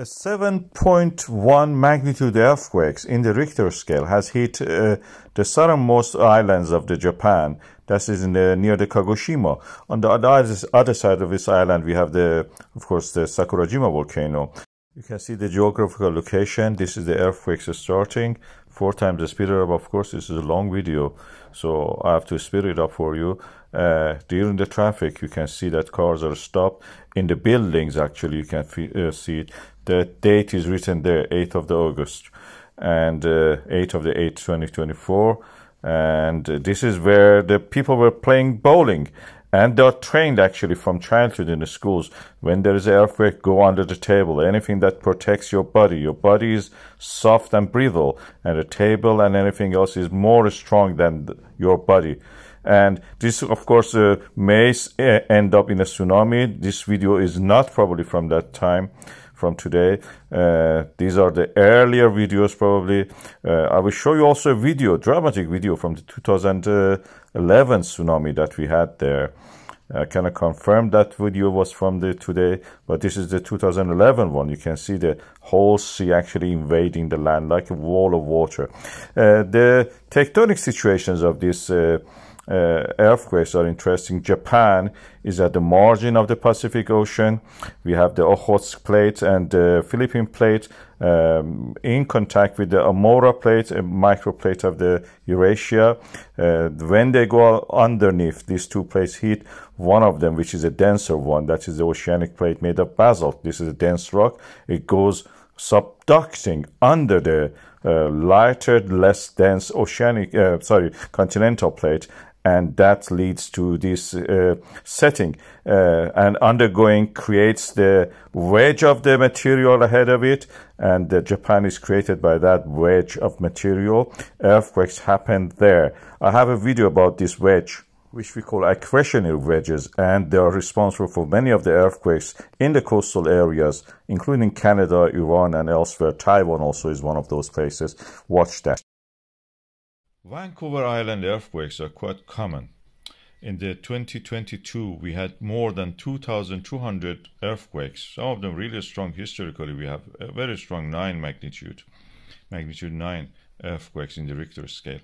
A 7.1 magnitude earthquake in the Richter scale has hit the southernmost islands of the Japan. That is near the Kagoshima. On the other side of this island, we have of course, the Sakurajima volcano. You can see the geographical location. This is the earthquake starting. 4 times the speed up. Of course, this is a long video, so I have to speed it up for you. During the traffic, you can see that cars are stopped. In the buildings, actually, you can see it. The date is written there, 8th of the August, and 8th of the 8th, 2024. And this is where the people were playing bowling. And they're trained actually from childhood in the schools. When there is an earthquake, go under the table. Anything that protects your body. Your body is soft and brittle, and the table and anything else is more strong than your body. And this, of course, may end up in a tsunami. This video is not probably from that time, from today. These are the earlier videos probably. I will show you also a video, dramatic video from the 2011 tsunami that we had there. I cannot confirm that video was from the today, but this is the 2011 one. You can see the whole sea actually invading the land like a wall of water. The tectonic situations of this earthquakes are interesting. Japan is at the margin of the Pacific Ocean. We have the Okhotsk plate and the Philippine plate in contact with the Amora plate, a microplate of the Eurasia. When they go underneath, these two plates hit one of them, which is a denser one. That is the oceanic plate made of basalt. This is a dense rock. It goes subducting under the lighter, less dense continental plate, and that leads to this setting, and undergoing creates the wedge of the material ahead of it, and Japan is created by that wedge of material. Earthquakes happen there. I have a video about this wedge, which we call accretionary wedges, and they are responsible for many of the earthquakes in the coastal areas, including Canada, Iran, and elsewhere. Taiwan also is one of those places. Watch that. Vancouver Island earthquakes are quite common. In the 2022, we had more than 2,200 earthquakes. Some of them really strong historically. We have a very strong magnitude 9 earthquakes in the Richter scale.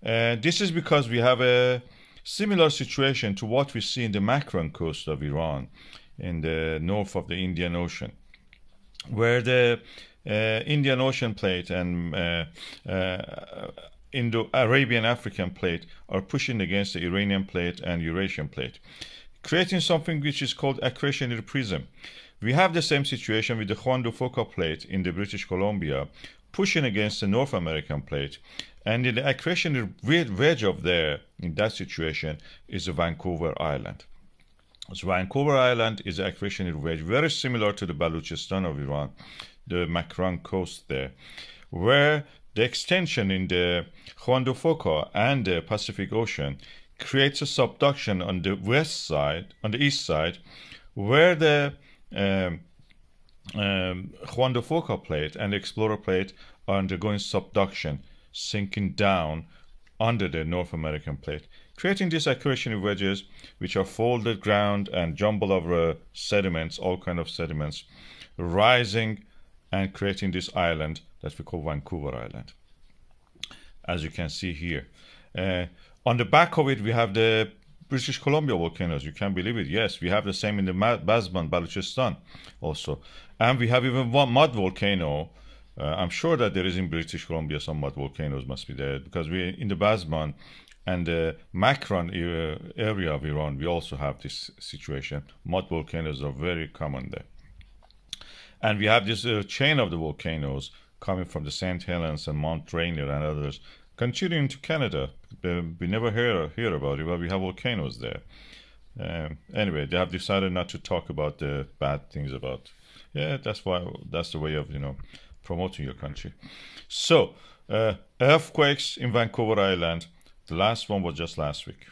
This is because we have a similar situation to what we see in the Makran coast of Iran, in the north of the Indian Ocean, where the Indian Ocean plate and Indo-Arabian African plate are pushing against the Iranian plate and Eurasian plate, creating something which is called accretionary prism. We have the same situation with the Juan de Fuca plate in the British Columbia pushing against the North American plate, and in the accretionary wedge of there, in that situation, is the Vancouver Island. So Vancouver Island is an accretionary wedge, very similar to the Balochistan of Iran, the Makran coast there, where the extension in the Juan de Fuca and the Pacific Ocean creates a subduction on the west side, on the east side, where the Juan de Fuca plate and the Explorer plate are undergoing subduction, sinking down under the North American plate, creating these accretionary wedges, which are folded ground and jumble of sediments, all kind of sediments, rising and creating this island that we call Vancouver Island, as you can see here. On the back of it, we have the British Columbia volcanoes. You can't believe it. Yes, we have the same in the Basman, Balochistan also. And we have even one mud volcano. I'm sure that there is in British Columbia some mud volcanoes must be there, because we in the Basman and the Makran area of Iran, we also have this situation. Mud volcanoes are very common there. And we have this chain of the volcanoes coming from the St. Helens and Mount Rainier and others, continuing to Canada. We never hear about it, but we have volcanoes there. Anyway, they have decided not to talk about the bad things about. Yeah, that's the way of, promoting your country. So, earthquakes in Vancouver Island. The last one was just last week.